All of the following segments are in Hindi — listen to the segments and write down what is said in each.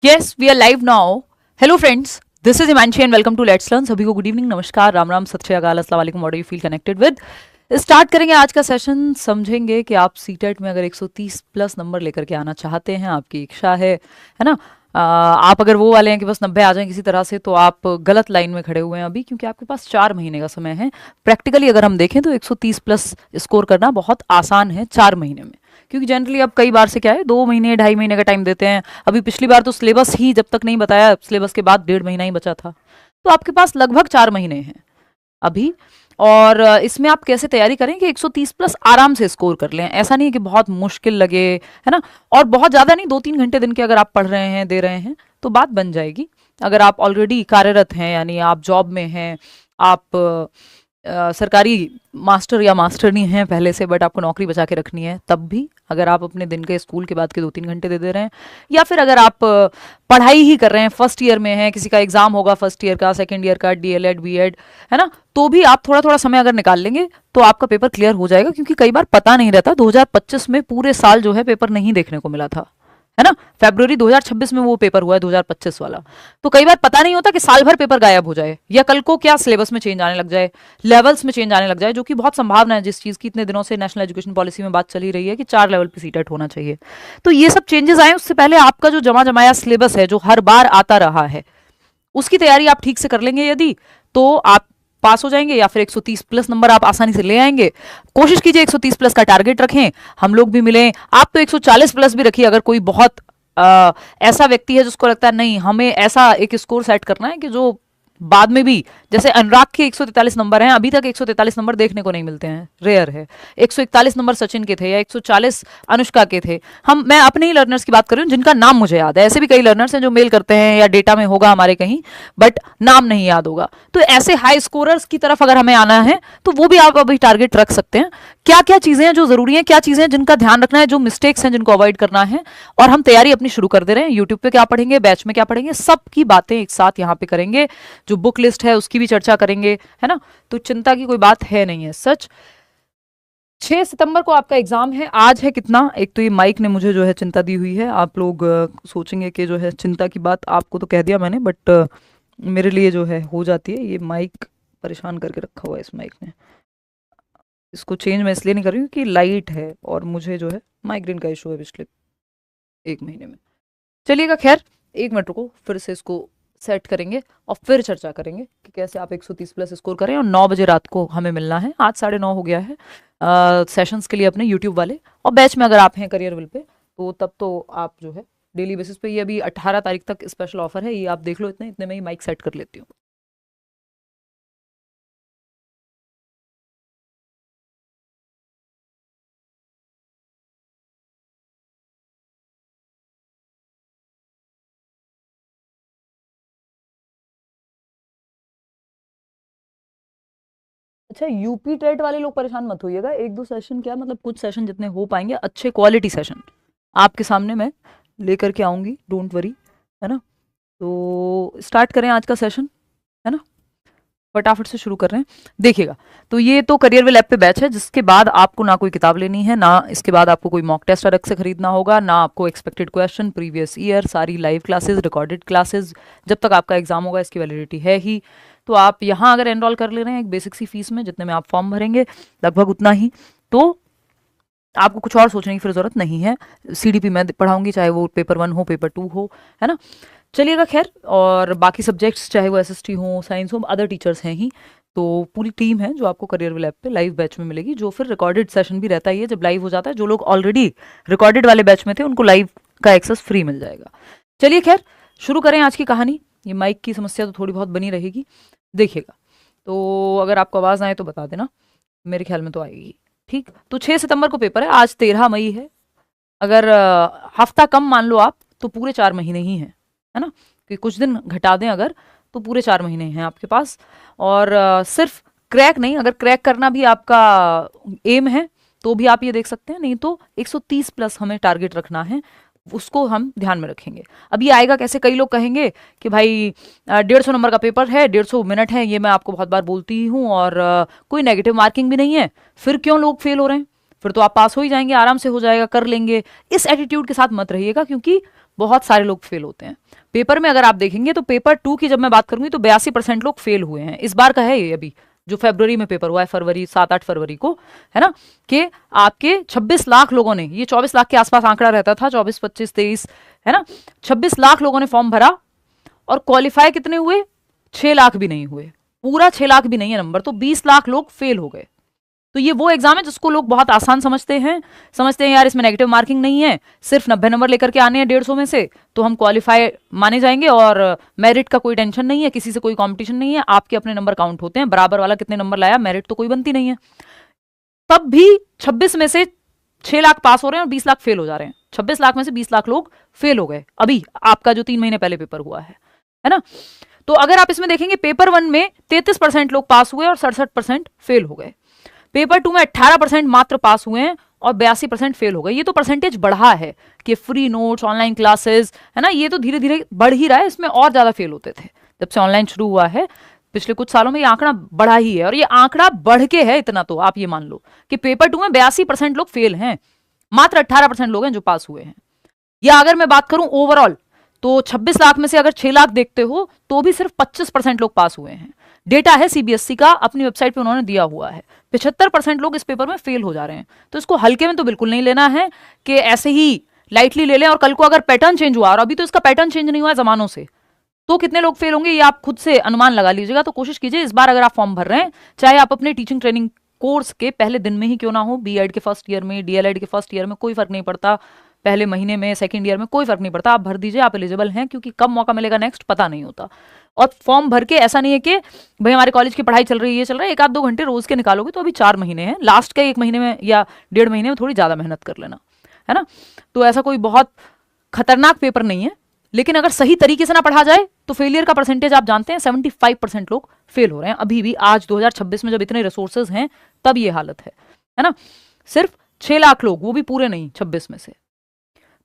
Yes, we are live now. Hello friends, this is Himanshi and welcome to Let's Learn. सभी को गुड इवनिंग, नमस्कार, राम राम, सत श्री अकाल, अस्सलाम वालेकुम. What do you feel connected with. Start करेंगे आज का सेशन. समझेंगे कि आप सीटेट में अगर 130 प्लस नंबर लेकर के आना चाहते हैं, आपकी इच्छा है ना. आप अगर वो वाले हैं कि बस 90 आ जाएं किसी तरह से, तो आप गलत लाइन में खड़े हुए हैं अभी, क्योंकि आपके पास 4 महीने का समय है. प्रैक्टिकली अगर हम देखें तो 130 प्लस स्कोर करना बहुत आसान है 4 महीने में, क्योंकि जनरली अब कई बार से क्या है 2 महीने 2.5 महीने का टाइम देते हैं. अभी पिछली बार तो सिलेबस ही जब तक नहीं बताया, सिलेबस के बाद 1.5 महीना ही बचा था. तो आपके पास लगभग 4 महीने हैं अभी. और इसमें आप कैसे तैयारी करें कि 130 प्लस आराम से स्कोर कर लें. ऐसा नहीं है कि बहुत मुश्किल लगे, है ना. और बहुत ज़्यादा नहीं, 2-3 घंटे दिन के अगर आप पढ़ रहे हैं, दे रहे हैं, तो बात बन जाएगी. अगर आप ऑलरेडी कार्यरत हैं, यानी आप जॉब में हैं, आप सरकारी मास्टर या मास्टरनी हैं पहले से, बट आपको नौकरी बचा के रखनी है, तब भी अगर आप अपने दिन के स्कूल के बाद के 2-3 घंटे दे रहे हैं, या फिर अगर आप पढ़ाई ही कर रहे हैं, फर्स्ट ईयर में हैं, किसी का एग्जाम होगा फर्स्ट ईयर का, सेकंड ईयर का, डीएलएड बीएड, है ना, तो भी आप थोड़ा थोड़ा समय अगर निकाल लेंगे तो आपका पेपर क्लियर हो जाएगा. क्योंकि कई बार पता नहीं रहता, 2025 में पूरे साल जो है पेपर नहीं देखने को मिला था, है ना. फरवरी 2026 में वो पेपर हुआ है 2025 वाला. तो कई बार पता नहीं होता कि साल भर पेपर गायब हो जाए, या कल को क्या सिलेबस में चेंज आने लग जाए, लेवल्स में चेंज आने लग जाए, जो कि बहुत संभावना है जिस चीज़ की इतने दिनों से नेशनल एजुकेशन पॉलिसी में बात चली रही है कि 4 लेवल पे सीटेट होना चाहिए. तो ये सब चेंजेस आए, उससे पहले आपका जो जमा जमाया सिलेबस है, जो हर बार आता रहा है, उसकी तैयारी आप ठीक से कर लेंगे यदि, तो आप पास हो जाएंगे, या फिर 130 प्लस नंबर आप आसानी से ले आएंगे. कोशिश कीजिए 130 प्लस का टारगेट रखें, हम लोग भी मिलें. आप तो 140 प्लस भी रखिए, अगर कोई बहुत ऐसा व्यक्ति है जिसको लगता है नहीं हमें ऐसा एक स्कोर सेट करना है कि जो बाद में भी, जैसे अनुराग के 143 नंबर हैं, अभी तक 143 नंबर देखने को नहीं मिलते हैं, रेयर है. 141 नंबर सचिन के थे, या 140 अनुष्का के थे. मैं अपने ही लर्नर्स की बात कर रही हूँ जिनका नाम मुझे याद है. ऐसे भी कई लर्नर्स हैं जो मेल करते हैं या डेटा में होगा हमारे कहीं, बट नाम नहीं याद होगा. तो ऐसे हाई स्कोरर्स की तरफ अगर हमें आना है तो वो भी आप अभी टारगेट रख सकते हैं. क्या क्या चीजें हैं जो जरूरी हैं, क्या चीजें हैं जिनका ध्यान रखना है, जो मिस्टेक्स हैं जिनको अवॉइड करना है, और हम तैयारी अपनी शुरू कर दे रहे हैं. यूट्यूब पे क्या पढ़ेंगे, बैच में क्या पढ़ेंगे, सबकी बातें एक साथ यहाँ पे करेंगे. जो बुक लिस्ट है उसकी भी चर्चा करेंगे, है ना. तो चिंता की कोई बात है नहीं है. सच 6 सितंबर को आपका एग्जाम है. आज है कितना, एक तो ये माइक ने मुझे जो है चिंता दी हुई है. आप लोग सोचेंगे कि जो है चिंता की बात आपको तो कह दिया मैंने, बट मेरे लिए जो है हो जाती है. ये माइक परेशान करके रखा हुआ है इस माइक ने. इसको चेंज मैं इसलिए नहीं कर रही हूँ कि लाइट है और मुझे जो है माइग्रेन का इशू है पिछले 1 महीने में. चलिएगा, खैर 1 मिनट रुको, फिर से इसको सेट करेंगे और फिर चर्चा करेंगे कि कैसे आप 130 प्लस स्कोर करें. और 9 बजे रात को हमें मिलना है. आज 9:30 हो गया है सेशंस के लिए अपने यूट्यूब वाले. और बैच में अगर आप हैं करियर विल पे, तो तब तो आप जो है डेली बेसिस पे, ये अभी 18 तारीख तक स्पेशल ऑफर है, ये आप देख लो. इतने में ही माइक सेट कर लेती हूँ. अच्छा, यूपी टेट वाले लोग परेशान मत होइएगा. 1-2 सेशन क्या मतलब, कुछ सेशन जितने हो पाएंगे, अच्छे क्वालिटी सेशन आपके सामने मैं लेकर के आऊंगी, डोंट वरी, है ना. तो स्टार्ट करें आज का सेशन, है ना. फटाफट से शुरू कर रहे हैं. देखिएगा, तो ये तो करियर विल ऐप पे बैच है, जिसके बाद आपको ना कोई किताब लेनी है, ना इसके बाद आपको कोई मॉक टेस्ट अलग से खरीदना होगा, ना आपको एक्सपेक्टेड क्वेश्चन, प्रीवियस ईयर, सारी लाइव क्लासेस, रिकॉर्डेड क्लासेस, जब तक आपका एग्जाम होगा इसकी वैलिडिटी है ही. तो आप यहाँ अगर एनरोल कर ले रहे हैं एक बेसिक सी फीस में, जितने में आप फॉर्म भरेंगे लगभग उतना ही, तो आपको कुछ और सोचने की फिर जरूरत नहीं है. सीडीपी मैं पढ़ाऊंगी, चाहे वो पेपर 1 हो, पेपर 2 हो, है ना. चलिएगा, खैर. और बाकी सब्जेक्ट्स चाहे वो एसएसटी हो, साइंस हो, अदर टीचर्स हैं ही. तो पूरी टीम है जो आपको करियर विल ऐप पे लाइव बैच में मिलेगी, जो फिर रिकॉर्डेड सेशन भी रहता ही है जब लाइव हो जाता है. जो लोग ऑलरेडी रिकॉर्डेड वाले बैच में थे उनको लाइव का एक्सेस फ्री मिल जाएगा. चलिए, खैर शुरू करें आज की कहानी. ये माइक की समस्या तो थोड़ी बहुत बनी रहेगी, देखिएगा. तो अगर आपको आवाज़ आए तो बता देना, मेरे ख्याल में तो आएगी. ठीक, तो 6 सितंबर को पेपर है, आज 13 मई है. अगर हफ्ता कम मान लो आप, तो पूरे 4 महीने ही हैं, है ना. कि कुछ दिन घटा दें अगर, तो पूरे 4 महीने हैं आपके पास. और सिर्फ क्रैक नहीं, अगर क्रैक करना भी आपका एम है तो भी आप ये देख सकते हैं. नहीं तो 130 प्लस हमें टारगेट रखना है, उसको हम ध्यान में रखेंगे. अब ये आएगा कैसे, कई लोग कहेंगे कि भाई 150 नंबर का पेपर है, 150 मिनट है. ये मैं आपको बहुत बार बोलती ही हूँ, और कोई नेगेटिव मार्किंग भी नहीं है, फिर क्यों लोग फेल हो रहे हैं. फिर तो आप पास हो ही जाएंगे, आराम से हो जाएगा, कर लेंगे। इस एटीट्यूड के साथ मत रहिएगा, क्योंकि बहुत सारे लोग फेल होते हैं पेपर में। अगर आप देखेंगे तो पेपर 2 की जब मैं बात करूंगी तो 82% लोग फेल हुए हैं। इस बार का है ये, अभी जो फरवरी में पेपर हुआ है, फरवरी 7-8 फरवरी को, है ना, कि आपके 26 लाख लोगों ने, ये 24 लाख के आसपास आंकड़ा रहता था, 24, 25, 23, है ना, 26 लाख लोगों ने फॉर्म भरा और क्वालिफाई कितने हुए? 6 लाख भी नहीं हुए, पूरा 6 लाख भी नहीं है नंबर, तो 20 लाख लोग फेल हो गए। तो ये वो एग्जाम है जिसको लोग बहुत आसान समझते हैं यार इसमें नेगेटिव मार्किंग नहीं है, सिर्फ 90 नंबर लेकर के आने हैं 150 में से तो हम क्वालिफाई माने जाएंगे, और मेरिट का कोई टेंशन नहीं है, किसी से कोई कंपटीशन नहीं है, आपके अपने नंबर काउंट होते हैं, बराबर वाला कितने नंबर लाया, मेरिट तो कोई बनती नहीं है। तब भी 26 में से 6 लाख पास हो रहे हैं और 20 लाख फेल हो जा रहे हैं। 26 लाख में से 20 लाख लोग फेल हो गए, अभी आपका जो 3 महीने पहले पेपर हुआ है ना। तो अगर आप इसमें देखेंगे पेपर 1 में 33% लोग पास हुए और 67% फेल हो गए। पेपर 2 में 18% मात्र पास हुए हैं और 82% फेल हो गए। ये तो परसेंटेज बढ़ा है कि फ्री नोट्स, ऑनलाइन क्लासेस, है ना, ये तो धीरे धीरे बढ़ ही रहा है। इसमें और ज्यादा फेल होते थे जब से ऑनलाइन शुरू हुआ है, पिछले कुछ सालों में ये आंकड़ा बढ़ा ही है, और ये आंकड़ा बढ़ के है इतना, तो आप ये मान लो कि पेपर 2 में 82% लोग फेल हैं, मात्र 18% लोग हैं जो पास हुए हैं। या अगर मैं बात करूं ओवरऑल, तो 26 लाख में से अगर 6 लाख देखते हो तो भी सिर्फ 25% लोग पास हुए हैं। डेटा है सीबीएसई का, अपनी वेबसाइट पे उन्होंने दिया हुआ है। 75% लोग इस पेपर में फेल हो जा रहे हैं। तो इसको हल्के में तो बिल्कुल नहीं लेना है कि ऐसे ही लाइटली ले लें, और कल को अगर पैटर्न चेंज हुआ, और अभी तो इसका पैटर्न चेंज नहीं हुआ है जमानों से, तो कितने लोग फेल होंगे ये आप खुद से अनुमान लगा लीजिएगा। तो कोशिश कीजिए इस बार अगर आप फॉर्म भर रहे हैं, चाहे आप अपने टीचिंग ट्रेनिंग कोर्स के पहले दिन में ही क्यों ना हो, बीएड के फर्स्ट ईयर में, डीएलएड के फर्स्ट ईयर में, कोई फर्क नहीं पड़ता, पहले महीने में, सेकंड ईयर में, कोई फर्क नहीं पड़ता, आप भर दीजिए, आप एलिजिबल हैं, क्योंकि कब मौका मिलेगा नेक्स्ट पता नहीं होता। और फॉर्म भर के ऐसा नहीं है कि भाई हमारे कॉलेज की पढ़ाई चल रही है, ये चल रहा है, 1-2 घंटे रोज के निकालोगे तो अभी 4 महीने हैं, लास्ट के 1 महीने में या 1.5 महीने में थोड़ी ज्यादा मेहनत कर लेना, है ना। तो ऐसा कोई बहुत खतरनाक पेपर नहीं है, लेकिन अगर सही तरीके से ना पढ़ा जाए तो फेलियर का परसेंटेज आप जानते हैं, 75% लोग फेल हो रहे हैं अभी भी, आज 2026 में जब इतने रिसोर्सेज हैं तब ये हालत है ना। सिर्फ 6 लाख लोग, वो भी पूरे नहीं 26 में से।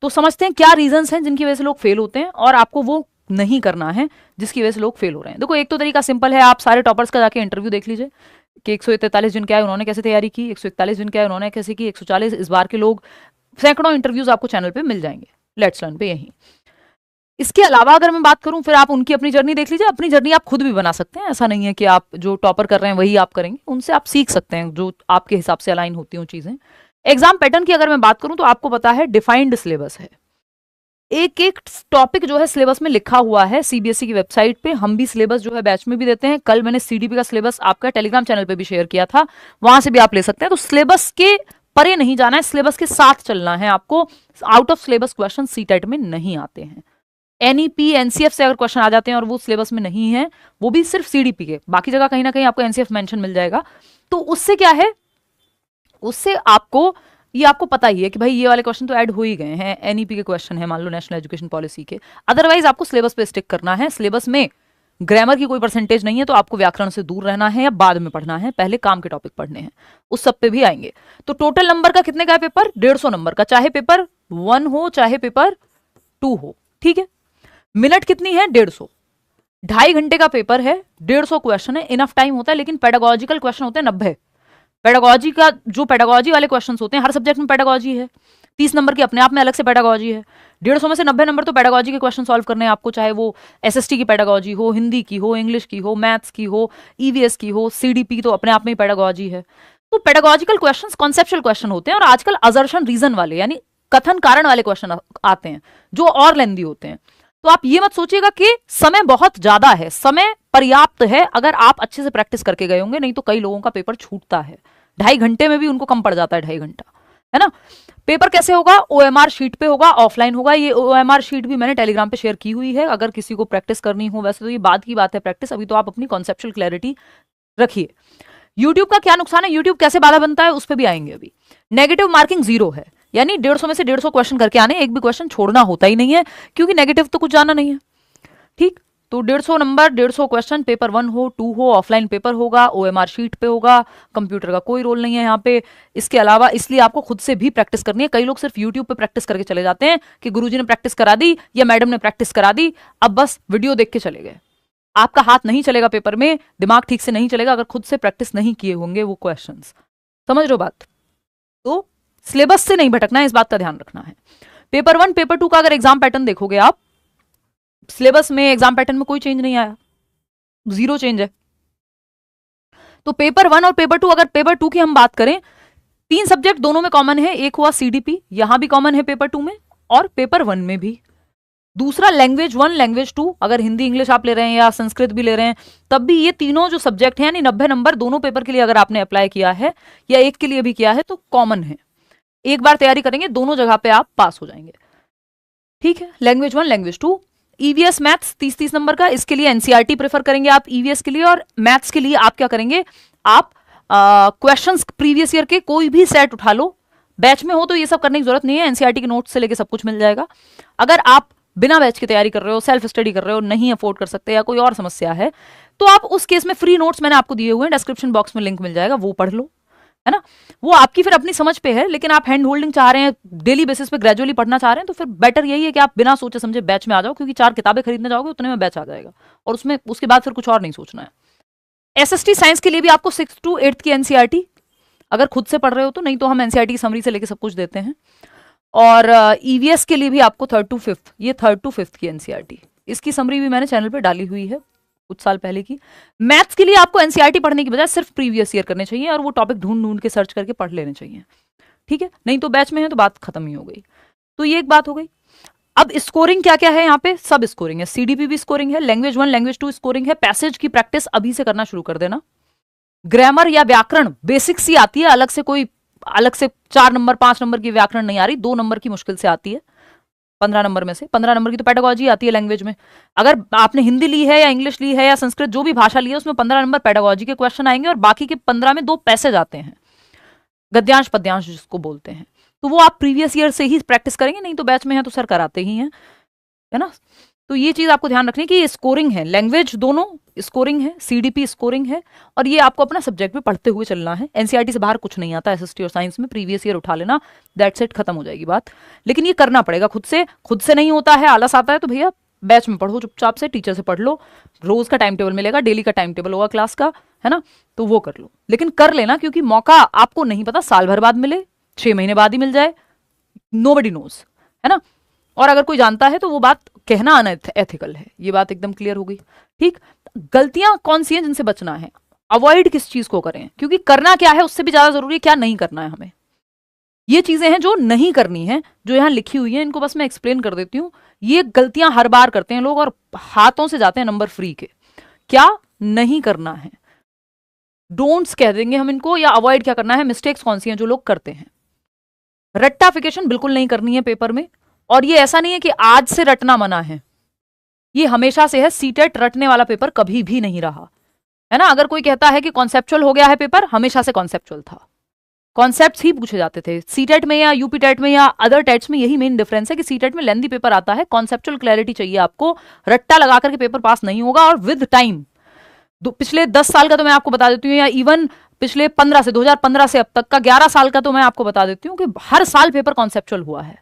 तो समझते हैं क्या रीजंस हैं जिनकी वजह से लोग फेल होते हैं, और आपको वो नहीं करना है जिसकी वजह से लोग फेल हो रहे हैं। देखो एक तो तरीका सिंपल है, आप सारे टॉपर्स का जाके इंटरव्यू देख लीजिए कि 143 जिनके आए उन्होंने कैसे तैयारी की, 141 जिनके आए उन्होंने कैसे की, 140 इस बार के लोग, सैकड़ों इंटरव्यूज आपको चैनल पे मिल जाएंगे लेट्स लर्न पे यहीं। इसके अलावा अगर मैं बात करूं, फिर आप उनकी अपनी जर्नी देख लीजिए, अपनी जर्नी आप खुद भी बना सकते हैं। ऐसा नहीं है कि आप जो टॉपर कर रहे हैं वही आप करेंगे, उनसे आप सीख सकते हैं जो आपके हिसाब से अलाइन होती हैं चीजें। एग्जाम पैटर्न की अगर मैं बात करूं तो आपको पता है डिफाइंड सिलेबस है, एक एक टॉपिक जो है सिलेबस में लिखा हुआ है सीबीएसई की वेबसाइट पे। हम भी सिलेबस जो है बैच में भी देते हैं, कल मैंने सीडीपी का सिलेबस आपका टेलीग्राम चैनल पे भी शेयर किया था, वहां से भी आप ले सकते हैं। तो सिलेबस के परे नहीं जाना है, सिलेबस के साथ चलना है आपको। Out of syllabus question CTET में नहीं आते हैं। एनईपी एनसीएफ से अगर क्वेश्चन आ जाते हैं और वो सिलेबस में नहीं है, वो भी सिर्फ सीडीपी के, बाकी जगह कहीं ना कहीं आपको एनसीएफ मेंशन मिल जाएगा। तो उससे क्या है, उससे आपको ये आपको पता ही है कि भाई ये वाले क्वेश्चन तो ऐड हो ही गए हैं, एनईपी के क्वेश्चन है, मान लो नेशनल एजुकेशन पॉलिसी के। अदरवाइज आपको सिलेबस पे स्टिक करना है। सिलेबस में ग्रामर की कोई परसेंटेज नहीं है, तो आपको व्याकरण से दूर रहना है या बाद में पढ़ना है, पहले काम के टॉपिक पढ़ने हैं, उस सब पे भी आएंगे। तो टोटल नंबर का कितने का है पेपर? 150 नंबर का, चाहे पेपर 1 हो चाहे पेपर 2 हो, ठीक है। मिनट कितनी है? 150। 2.5 घंटे का पेपर है, 150 क्वेश्चन है, इनफ टाइम होता है। लेकिन पेडागोजिकल क्वेश्चन होते हैं 90। पेडागोजी का जो पेडागोजी वाले क्वेश्चंस होते हैं, हर सब्जेक्ट में पेडागोजी है, 30 नंबर की अपने आप में अलग से पेडागोजी है। 150 में से 90 नंबर तो पेडागोजी के क्वेश्चन सॉल्व करने हैं आपको, चाहे वो एसएसटी की पेडागोजी हो, हिंदी की हो, इंग्लिश की हो, मैथ्स की हो, ईवीएस की हो, सीडीपी तो अपने आप में ही पेडागोजी है। तो पेडागोजिकल क्वेश्चंस कॉन्सेप्चुअल क्वेश्चन होते हैं, और आजकल असर्शन रीजन वाले यानी कथन कारण वाले क्वेश्चन आते हैं जो और लेंदी होते हैं। तो आप ये मत सोचिएगा कि समय बहुत ज्यादा है, समय पर्याप्त है अगर आप अच्छे से प्रैक्टिस करके गए होंगे, नहीं तो कई लोगों का पेपर छूटता है। 2.5 घंटे में भी उनको कम पड़ जाता है, 2.5 घंटा, है ना। पेपर कैसे होगा? ओएमआर शीट पे होगा, ऑफलाइन होगा। ये ओएमआर शीट भी मैंने टेलीग्राम पे शेयर की हुई है, अगर किसी को प्रैक्टिस करनी हो। वैसे तो ये बाद की बात है प्रैक्टिस, अभी तो आप अपनी कॉन्सेप्चुअल क्लैरिटी रखिए। यूट्यूब का क्या नुकसान है, यूट्यूब कैसे बाधा बनता है, उस पर भी आएंगे अभी। नेगेटिव मार्किंग 0 है, यानी 150 में से 150 क्वेश्चन करके आने, एक भी क्वेश्चन छोड़ना होता ही नहीं है, क्योंकि नेगेटिव तो कुछ जाना नहीं है, ठीक। तो 150 नंबर, 150 क्वेश्चन, पेपर 1 हो 2 हो, ऑफलाइन पेपर होगा, ओएमआर शीट पे होगा, कंप्यूटर का कोई रोल नहीं है यहाँ पे। इसके अलावा इसलिए आपको खुद से भी प्रैक्टिस करनी है। कई लोग सिर्फ यूट्यूब पे प्रैक्टिस करके चले जाते हैं कि गुरुजी ने प्रैक्टिस करा दी या मैडम ने प्रैक्टिस करा दी, अब बस वीडियो देख के चले गए। आपका हाथ नहीं चलेगा पेपर में, दिमाग ठीक से नहीं चलेगा अगर खुद से प्रैक्टिस नहीं किए होंगे वो क्वेश्चंस। समझ रहे हो बात? तो सिलेबस से नहीं भटकना है, इस बात का ध्यान रखना है। पेपर 1 पेपर 2 का अगर एग्जाम पैटर्न देखोगे आप, सिलेबस में एग्जाम पैटर्न में कोई चेंज नहीं आया, 0 चेंज है। तो पेपर 1 और पेपर 2, अगर पेपर 2 की हम बात करें, 3 सब्जेक्ट दोनों में कॉमन है। एक हुआ सीडीपी, यहां भी कॉमन है पेपर 2 में और पेपर 1 में भी। दूसरा लैंग्वेज 1 लैंग्वेज 2, अगर हिंदी इंग्लिश आप ले रहे हैं या संस्कृत भी ले रहे हैं तब भी ये तीनों जो सब्जेक्ट हैं, यानी 90 नंबर दोनों पेपर के लिए अगर आपने अप्लाई किया है या एक के लिए भी किया है तो कॉमन है। एक बार तैयारी करेंगे दोनों जगह पे आप पास हो जाएंगे। ठीक है, language 1 language 2। EVS maths 30-30 number का, इसके लिए एनसीईआरटी प्रेफर करेंगे आप ईवीएस के लिए, और मैथ्स के लिए आप क्या करेंगे, आप क्वेश्चंस प्रीवियस ईयर के कोई भी सेट उठा लो। बैच में हो तो ये सब करने की जरूरत नहीं है, एनसीईआरटी के नोट्स से लेके सब कुछ मिल जाएगा। अगर आप बिना बैच की तैयारी कर रहे हो, सेल्फ स्टडी कर रहे हो, नहीं अफोर्ड कर सकते या कोई और समस्या है, तो आप उस केस में फ्री नोट्स मैंने आपको दिए हुए हैं, डिस्क्रिप्शन बॉक्स में लिंक मिल जाएगा, वो पढ़ लो, है ना। वो आपकी फिर अपनी समझ पे है, लेकिन आप हैंड होल्डिंग चाह रहे हैं, डेली बेसिस पे ग्रेजुअली पढ़ना चाह रहे हैं, तो फिर बेटर यही है कि आप बिना सोचे समझे बैच में आ जाओ, क्योंकि 4 किताबें खरीदने जाओगे उतने में बैच आ जाएगा और उसमें उसके बाद फिर कुछ और नहीं सोचना है। एसएसटी साइंस के लिए भी आपको 6 to 8 की एनसीईआरटी अगर खुद से पढ़ रहे हो तो, नहीं तो हम एनसीईआरटी की समरी से लेके सब कुछ देते हैं। और ईवीएस के लिए भी आपको 3rd to 5th, ये 3rd to 5th की एनसीईआरटी, इसकी समरी भी मैंने चैनल पे डाली हुई है कुछ साल पहले की। मैथ्स के लिए आपको एनसीईआरटी पढ़ने की बजाय सिर्फ प्रीवियस ईयर करने चाहिए और वो टॉपिक ढूंढ ढूंढ के सर्च करके पढ़ लेने चाहिए। ठीक है, नहीं तो बैच में है तो बात खत्म ही हो गई। तो ये एक बात हो गई। अब स्कोरिंग क्या क्या है यहाँ पे, सब स्कोरिंग है, सीडीपी भी स्कोरिंग है, लैंग्वेज 1 लैंग्वेज 2 स्कोरिंग है। पैसेज की प्रैक्टिस अभी से करना शुरू कर देना। ग्रामर या व्याकरण बेसिक्स ही आती है, अलग से कोई अलग से 4 नंबर 5 नंबर की व्याकरण नहीं आ रही, 2 नंबर की मुश्किल से आती है 15 नंबर में से। 15 नंबर की तो पेडागोजी आती है लैंग्वेज में। अगर आपने हिंदी ली है या इंग्लिश ली है या संस्कृत, जो भी भाषा ली है, उसमें 15 नंबर पेडागोजी के क्वेश्चन आएंगे और बाकी के 15 में 2 पैसेज आते हैं, गद्यांश पद्यांश जिसको बोलते हैं। तो वो आप प्रीवियस ईयर से ही प्रैक्टिस करेंगे, नहीं तो बैच में है तो सर कराते ही हैं, है ना। तो ये चीज आपको ध्यान रखनी है कि ये स्कोरिंग है, लैंग्वेज दोनों स्कोरिंग है, सीडीपी स्कोरिंग है, और ये आपको अपना सब्जेक्ट में पढ़ते हुए चलना है। एनसीईआरटी से बाहर कुछ नहीं आता, एसएसटी और साइंस में प्रीवियस ईयर उठा लेना, दैट्स इट, खत्म हो जाएगी बात। लेकिन ये करना पड़ेगा खुद से नहीं होता है, आलस आता है तो भैया बैच में पढ़ो चुपचाप से, टीचर से पढ़ लो, रोज का टाइम टेबल मिलेगा, डेली का टाइम टेबल होगा क्लास का, है ना, तो वो कर लो। लेकिन कर लेना, क्योंकि मौका आपको नहीं पता साल भर बाद मिले, 6 महीने बाद ही मिल जाए, नोबडी नोज, है ना। और अगर कोई जानता है तो वो बात कहना अनएथिकल है, ये बात एकदम क्लियर हो गई। ठीक, गलतियां कौन सी हैं जिनसे बचना है, अवॉइड किस चीज को करें, क्योंकि करना क्या है उससे भी ज्यादा जरूरी है क्या नहीं करना है हमें। ये चीजें हैं जो नहीं करनी है, जो यहां लिखी हुई है, इनको बस मैं एक्सप्लेन कर देती हूँ। ये गलतियां हर बार करते हैं लोग और हाथों से जाते हैं नंबर फ्री के। क्या नहीं करना है, डोंट्स कह देंगे हम इनको, या अवॉइड क्या करना है, मिस्टेक्स कौन सी हैं जो लोग करते हैं। रट्टाफिकेशन बिल्कुल नहीं करनी है पेपर में, और ये ऐसा नहीं है कि आज से रटना मना है, ये हमेशा से है। सीटेट रटने वाला पेपर कभी भी नहीं रहा, है ना। अगर कोई कहता है कि कॉन्सेप्चुअल हो गया है पेपर, हमेशा से कॉन्सेप्चुअल था, कॉन्सेप्ट्स ही पूछे जाते थे। सीटेट में या यूपी टेट में या अदर टेट्स में यही मेन डिफरेंस है कि सीटेट में लेंथी पेपर आता है, कॉन्सेप्चुअल क्लैरिटी चाहिए आपको, रट्टा लगा करके पेपर पास नहीं होगा। और विद टाइम, पिछले 10 साल का तो मैं आपको बता देती हूँ, या इवन पिछले 15 से 2015 से अब तक का 11 साल का तो मैं आपको बता देती हूँ कि हर साल पेपर कॉन्सेप्चुअल हुआ है,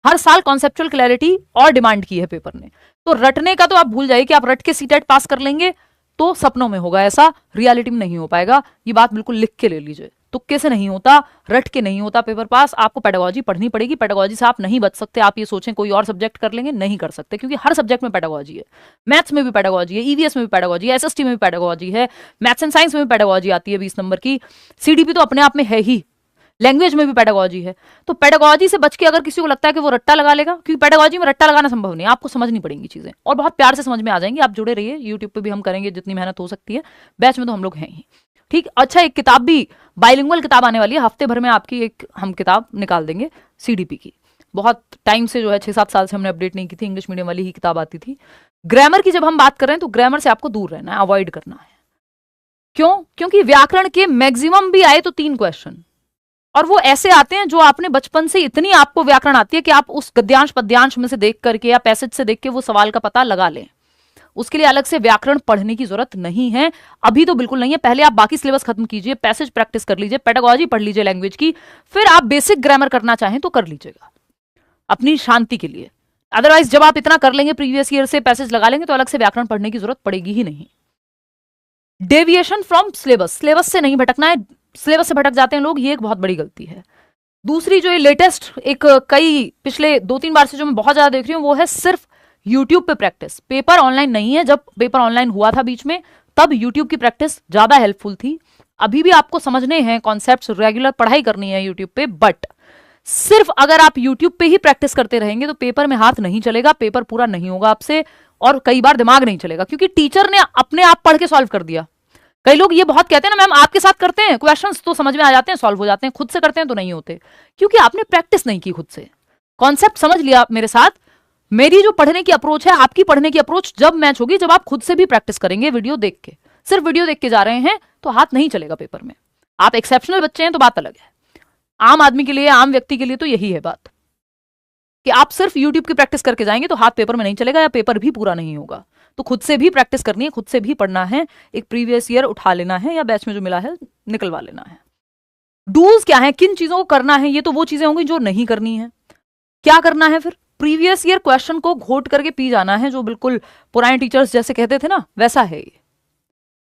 हर साल कॉन्सेप्चुअल क्लैरिटी और डिमांड की है पेपर ने। तो रटने का तो आप भूल जाइए कि आप रट के सीटेट पास कर लेंगे तो सपनों में होगा, ऐसा रियलिटी में नहीं हो पाएगा। ये बात बिल्कुल लिख के ले लीजिए, तुक्के से नहीं होता, रट के नहीं होता पेपर पास। आपको पेडागोजी पढ़नी पड़ेगी, पेडागोजी से आप नहीं बच सकते। आप ये सोचें कोई और सब्जेक्ट कर लेंगे, नहीं कर सकते, क्योंकि हर सब्जेक्ट में पेडागोजी है। मैथ्स में भी पेडागोजी है, ईवीएस में भी पेडागोजी है, एसएसटी में भी पेडागोजी है, मैथ्स एंड साइंस में भी पेडागोजी आती है 20 नंबर की, सीडीपी तो अपने आप में है ही, लैंग्वेज में भी पेडागोजी है। तो पेडागोजी से बच के अगर किसी को लगता है कि वो रट्टा लगा लेगा, क्योंकि पेडागोजी में रट्टा लगाना संभव नहीं है, आपको समझनी पड़ेंगी चीजें और बहुत प्यार से समझ में आ जाएंगी। आप जुड़े रहिए, यूट्यूब पे भी हम करेंगे जितनी मेहनत हो सकती है, बैच में तो हम लोग हैं ही। ठीक, अच्छा, एक किताब भी, बाइलिंगुअल किताब आने वाली है, हफ्ते भर में आपकी एक हम किताब निकाल देंगे सीडीपी की। बहुत टाइम से जो है 6-7 साल से हमने अपडेट नहीं की थी, इंग्लिश मीडियम वाली ही किताब आती थी। ग्रामर की जब हम बात कर रहे हैं तो ग्रामर से आपको दूर रहना है, अवॉइड करना है। क्यों? क्योंकि व्याकरण के मैक्सिमम भी आए तो 3 क्वेश्चन, और वो ऐसे आते हैं जो आपने बचपन से इतनी आपको व्याकरण आती है कि आप उस गद्यांश पद्यांश में से देख करके या पैसेज से देख के वो सवाल का पता लगा लें। उसके लिए अलग से व्याकरण पढ़ने की जरूरत नहीं है, अभी तो बिल्कुल नहीं है। पहले आप बाकी सिलेबस खत्म कीजिए, पैसेज प्रैक्टिस कर लीजिए, पेडागोजी पढ़ लीजिए लैंग्वेज की, फिर आप बेसिक ग्रामर करना चाहें तो कर लीजिएगा अपनी शांति के लिए। अदरवाइज जब आप इतना कर लेंगे, प्रीवियस ईयर से पैसेज लगा लेंगे, तो अलग से व्याकरण पढ़ने की जरूरत पड़ेगी ही नहीं। डेविएशन फ्रॉम सिलेबस, सिलेबस से नहीं भटकना है। सिलेबस से भटक जाते हैं लोग, ये एक बहुत बड़ी गलती है। दूसरी जो ये लेटेस्ट एक कई पिछले 2-3 बार से जो मैं बहुत ज्यादा देख रही हूँ वो है सिर्फ यूट्यूब पे प्रैक्टिस। पेपर ऑनलाइन नहीं है, जब पेपर ऑनलाइन हुआ था बीच में तब यूट्यूब की प्रैक्टिस ज्यादा हेल्पफुल थी। अभी भी आपको समझने हैं कॉन्सेप्ट्स, रेगुलर पढ़ाई करनी है यूट्यूब पे, बट सिर्फ अगर आप यूट्यूब पे ही प्रैक्टिस करते रहेंगे तो पेपर में हाथ नहीं चलेगा, पेपर पूरा नहीं होगा आपसे, और कई बार दिमाग नहीं चलेगा क्योंकि टीचर ने अपने आप पढ़ के सॉल्व कर दिया। कई लोग ये बहुत कहते हैं ना मैम आपके साथ करते हैं क्वेश्चंस तो समझ में आ जाते हैं, सॉल्व हो जाते हैं, खुद से करते हैं तो नहीं होते, क्योंकि आपने प्रैक्टिस नहीं की खुद से। कॉन्सेप्ट समझ लिया मेरे साथ। मेरी जो पढ़ने की अप्रोच है, आपकी पढ़ने की अप्रोच जब मैच होगी जब आप खुद से भी प्रैक्टिस करेंगे वीडियो देख के। सिर्फ वीडियो देख के जा रहे हैं तो हाथ नहीं चलेगा पेपर में। आप एक्सेप्शनल बच्चे हैं तो बात अलग है, आम आदमी के लिए, आम व्यक्ति के लिए तो यही है बात कि आप सिर्फ यूट्यूब की प्रैक्टिस करके जाएंगे तो हाथ पेपर में नहीं चलेगा या पेपर भी पूरा नहीं होगा। तो खुद से भी प्रैक्टिस करनी है, खुद से भी पढ़ना है, एक प्रीवियस ईयर उठा लेना है या बैच में जो मिला है निकलवा लेना है। डूज क्या है, किन चीजों को करना है, ये तो वो चीजें होंगी जो नहीं करनी है। क्या करना है फिर? प्रीवियस ईयर क्वेश्चन को घोट करके पी जाना है, जो बिल्कुल पुराने टीचर्स जैसे कहते थे ना, वैसा है ये।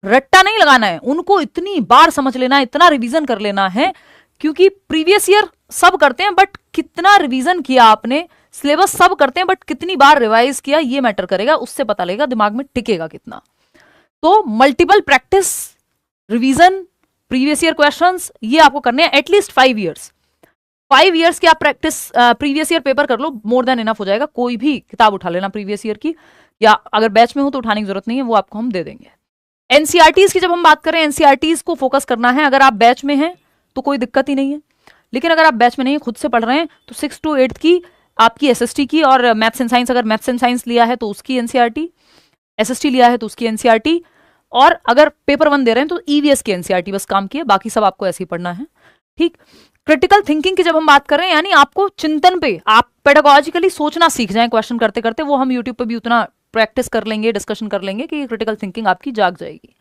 रट्टा नहीं लगाना है, उनको इतनी बार समझ लेना है, इतना रिवीजन कर लेना है, क्योंकि प्रीवियस ईयर सब करते हैं बट कितना रिवीजन किया आपने, सिलेबस सब करते हैं बट कितनी बार रिवाइज किया ये मैटर करेगा, उससे पता लगेगा दिमाग में टिकेगा कितना। तो multiple practice, revision, previous year questions, ये आपको करने हैं एटलीस्ट 5 ईयर्स। 5 ईयर्स की आप प्रैक्टिस प्रीवियस ईयर पेपर कर लो, मोर देन इनफ हो जाएगा। कोई भी किताब उठा लेना प्रीवियस ईयर की, या अगर बैच में हो तो उठाने की जरूरत नहीं है, वो आपको हम दे देंगे। एनसीईआरटीज की जब हम बात करें, एनसीईआरटीज को फोकस करना है। अगर आप बैच में हैं तो कोई दिक्कत ही नहीं है, लेकिन अगर आप बैच में नहीं खुद से पढ़ रहे हैं तो 6 to 8 की आपकी एसएसटी की, और मैथ्स एंड साइंस, अगर मैथ्स एंड साइंस लिया है तो उसकी एनसीईआरटी, एसएसटी लिया है तो उसकी एनसीईआरटी, और अगर पेपर 1 दे रहे हैं तो ईवीएस की एनसीईआरटी बस काम की है, बाकी सब आपको ऐसे ही पढ़ना है। ठीक। क्रिटिकल थिंकिंग की जब हम बात कर रहे हैं, यानी आपको चिंतन पे, आप पेडागोजिकली सोचना सीख जाएं क्वेश्चन करते करते, वो हम यूट्यूब पे भी उतना प्रैक्टिस कर लेंगे, डिस्कशन कर लेंगे कि क्रिटिकल थिंकिंग आपकी जाग जाएगी।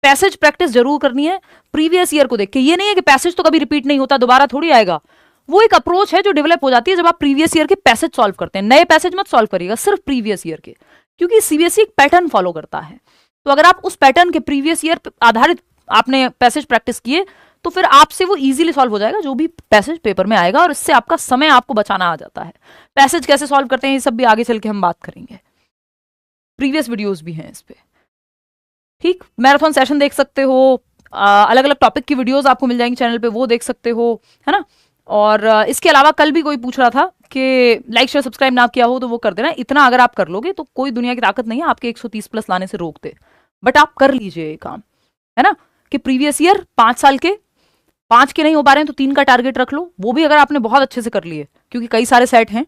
पैसेज प्रैक्टिस जरूर करनी है प्रीवियस ईयर को देख के। ये नहीं है कि पैसेज तो कभी रिपीट नहीं होता, दोबारा थोड़ी आएगा। वो एक अप्रोच है जो डेवलप हो जाती है जब आप प्रीवियस ईयर के पैसेज सॉल्व करते हैं। नए पैसेज मत सॉल्व करिएगा, सिर्फ प्रीवियस ईयर के, क्योंकि सीबीएसई एक पैटर्न फॉलो करता है। तो अगर आप उस पैटर्न के प्रीवियस ईयर आधारित आपने पैसेज प्रैक्टिस किए तो फिर आपसे वो इजीली सॉल्व हो जाएगा जो भी पैसेज पेपर में आएगा, और इससे आपका समय आपको बचाना आ जाता है। पैसेज कैसे सॉल्व करते हैं ये सब भी आगे चल के हम बात करेंगे, प्रीवियस वीडियोस भी हैं इस पे। ठीक। मैराथन सेशन देख सकते हो, अलग अलग टॉपिक की वीडियोस आपको मिल जाएंगी चैनल पे, वो देख सकते हो, है ना। और इसके अलावा कल भी कोई पूछ रहा था कि लाइक शेयर सब्सक्राइब ना किया हो तो वो कर देना। इतना अगर आप कर लोगे तो कोई दुनिया की ताकत नहीं है आपके 130 प्लस लाने से रोकते, बट आप कर लीजिए ये काम, है ना, कि प्रीवियस ईयर 5 साल के, 5 के नहीं हो पा रहे हैं तो 3 का टारगेट रख लो। वो भी अगर आपने बहुत अच्छे से कर लिए, क्योंकि कई सारे सेट हैं,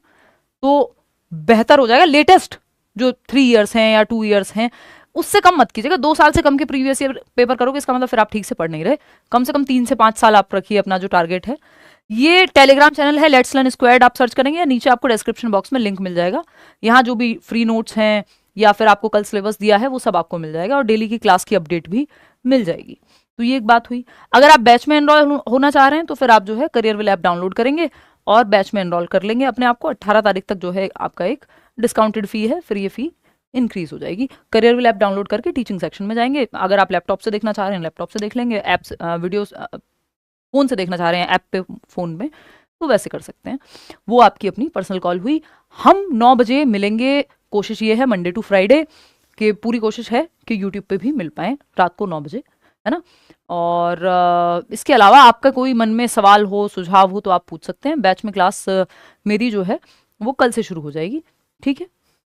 तो बेहतर हो जाएगा। लेटेस्ट जो 3 ईयर्स हैं या 2 ईयर्स हैं उससे कम मत कीजिएगा। 2 साल से कम के प्रीवियस ईयर पेपर करोगे इसका मतलब फिर आप ठीक से पढ़ नहीं रहे। कम से कम 3 से 5 साल आप रखिए अपना जो टारगेट है। ये टेलीग्राम चैनल है लेट्स लर्न स्क्वायर्ड, आप सर्च करेंगे, नीचे आपको डिस्क्रिप्शन बॉक्स में लिंक मिल जाएगा। यहाँ जो भी फ्री नोट्स हैं या फिर आपको कल सिलेबस दिया है वो सब आपको मिल जाएगा, और डेली की क्लास की अपडेट भी मिल जाएगी। तो ये एक बात हुई। अगर आप बैच में एनरोल होना चाह रहे हैं तो फिर आप जो है करियरविल ऐप डाउनलोड करेंगे और बैच में एनरोल कर लेंगे अपने आप को। 18 तारीख तक जो है आपका एक डिस्काउंटेड फी है, फिर ये फी इंक्रीज हो जाएगी। करियरविल ऐप डाउनलोड करके टीचिंग सेक्शन में जाएंगे। अगर आप लैपटॉप से देखना चाह रहे हैं लैपटॉप से देख लेंगे, ऐप्स वीडियोस फोन से देखना चाह रहे हैं ऐप पे फोन में तो वैसे कर सकते हैं। वो आपकी अपनी पर्सनल कॉल हुई। हम 9 बजे मिलेंगे। कोशिश ये है मंडे टू फ्राइडे कि पूरी कोशिश है कि यूट्यूब पे भी मिल पाए रात को 9 बजे, है ना। और इसके अलावा आपका कोई मन में सवाल हो, सुझाव हो तो आप पूछ सकते हैं। बैच में क्लास मेरी जो है वो कल से शुरू हो जाएगी, ठीक है।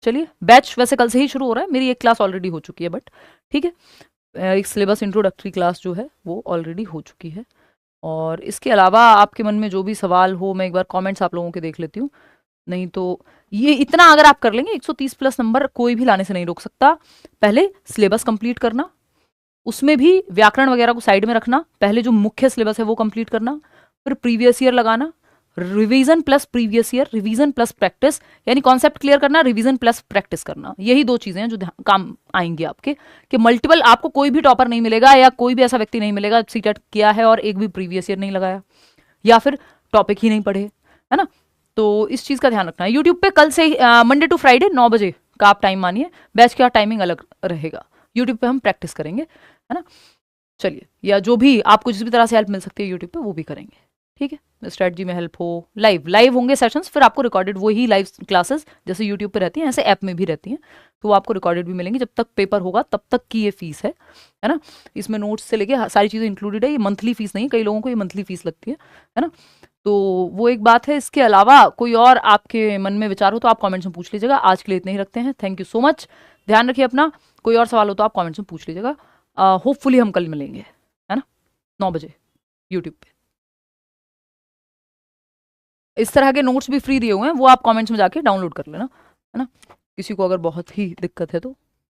चलिए, बैच वैसे कल से ही शुरू हो रहा है, मेरी एक क्लास ऑलरेडी हो चुकी है, बट ठीक है, एक सिलेबस इंट्रोडक्टरी क्लास जो है वो ऑलरेडी हो चुकी है। और इसके अलावा आपके मन में जो भी सवाल हो, मैं एक बार कमेंट्स आप लोगों के देख लेती हूँ। नहीं तो ये इतना अगर आप कर लेंगे, 130 प्लस नंबर कोई भी लाने से नहीं रोक सकता। पहले सिलेबस कंप्लीट करना, उसमें भी व्याकरण वगैरह को साइड में रखना, पहले जो मुख्य सिलेबस है वो कंप्लीट करना, फिर प्रीवियस ईयर लगाना, revision plus previous year, revision plus practice, यानी कॉन्सेप्ट क्लियर करना, रिवीजन प्लस प्रैक्टिस करना। यही 2 चीजें हैं जो काम आएंगी आपके, कि मल्टीपल आपको कोई भी टॉपर नहीं मिलेगा या कोई भी ऐसा व्यक्ति नहीं मिलेगा सीटेट किया है और एक भी प्रीवियस ईयर नहीं लगाया या फिर टॉपिक ही नहीं पढ़े, है ना। तो इस चीज का ध्यान रखना है। यूट्यूब पे कल से मंडे टू फ्राइडे 9 बजे का आप टाइम मानिए, बैच का टाइमिंग अलग रहेगा। यूट्यूब पे हम प्रैक्टिस करेंगे, है ना। चलिए, या जो भी आपको जिस भी तरह से हेल्प मिल सकती है यूट्यूब पे वो भी करेंगे। ठीक है, स्ट्रेटजी में हेल्प हो, लाइव होंगे सेशंस, फिर आपको रिकॉर्डेड वही लाइव क्लासेस जैसे यूट्यूब पे रहती हैं ऐसे ऐप में भी रहती हैं, तो वो आपको रिकॉर्डेड भी मिलेंगी। जब तक पेपर होगा तब तक की ये फीस है ना। इसमें नोट्स से लेके सारी चीज़ें इंक्लूडेड है, ये मंथली फीस नहीं है, कई लोगों को ये मंथली फीस लगती है ना। तो वो एक बात है। इसके अलावा कोई और आपके मन में विचार हो तो आप कमेंट्स में पूछ लीजिएगा। आज के लिए इतने ही रखते हैं, थैंक यू सो मच, ध्यान रखिए अपना। कोई और सवाल हो तो आप कमेंट्स में पूछ लीजिएगा। होपफुली हम कल मिलेंगे, है ना, 9 बजे यूट्यूब पे। इस तरह के नोट्स भी फ्री दिए हुए हैं, वो आप कमेंट्स में जाके डाउनलोड कर लेना, है ना। किसी को अगर बहुत ही दिक्कत है तो